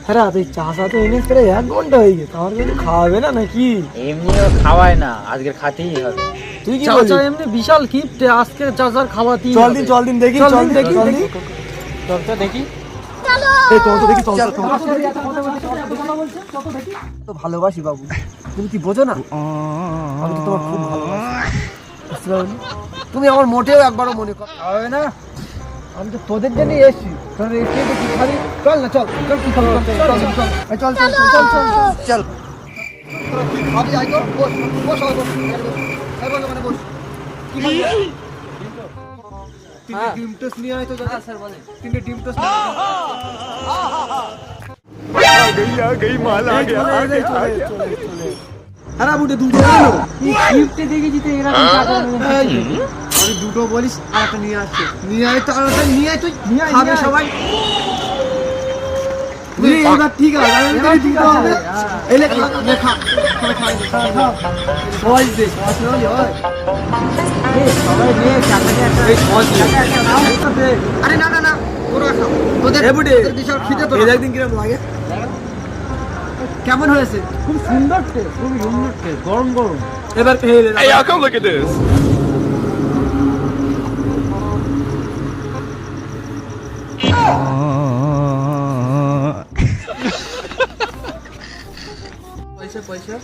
হ্যাঁ তুই চাষা তো এনেস প্রায় 1 ঘন্টা হয়ে গেছে, আমার কিন্তু খাওয়াবে না নাকি? এমনিও খাওয়ায় না, আজকে খাতেই হবে। তুই কি চাচা বলছিস? এমনি বিশাল গিফট আজকে চাচার খাওয়াতেই চল দিন দেখি, চল চল দিন দিন দেখি। চল তো দেখি। এই চল তো দেখি, চল তো ভালোবাসি বাবু, তুমি কি বোঝো না? আমি তো তোমার খুব ভালোবাসি, বুঝতে পারলি? তুমি আমার মোটেও একবারও মনে হবে না। আমি তো তোদের জন্যই এসেছি, তোদের এসে তো কি খাবি? চল না, চল চল, কি খাবি? চল চল চল এই চল চল চল চল চল চল তোরা কি খাবি? আই তো বস বস বস এই বল মানে বস। কি খাবি? তিনটে ডিম টোস্ট নিয়ে আয় তো দাদা। স্যার বলেন, তিনটে ডিম টোস্ট নিয়ে आ गई माल आ गया আরে বুটে দুটো এলো, কি গিফট দেখেছি তো এরকম টাকা আমি দুটো বলিস আর একটা নিয়ে আসছে, নিয়ে আয় তো, আর একটা নিয়ে আয় তুই, খাবে সবাই। এবার ঠিক আছে, আমি তো ঠিক আছে। এলে খা নে, খা খা সবাই দে, সবাই হয় সবাই নিয়ে চাচাকে একটা এই সবাই দে। একটা নাও তো দে। আরে না না না, তোরা খা, তোদের বিশাল খিদে তো। একদিন কিরকম লাগে, কেমন হয়েছে? খুব সুন্দর টেস্ট, খুব সুন্দর টেস্ট, গরম গরম। এবার খেয়ে নে। Hey, y'all, come look at this. পয়সা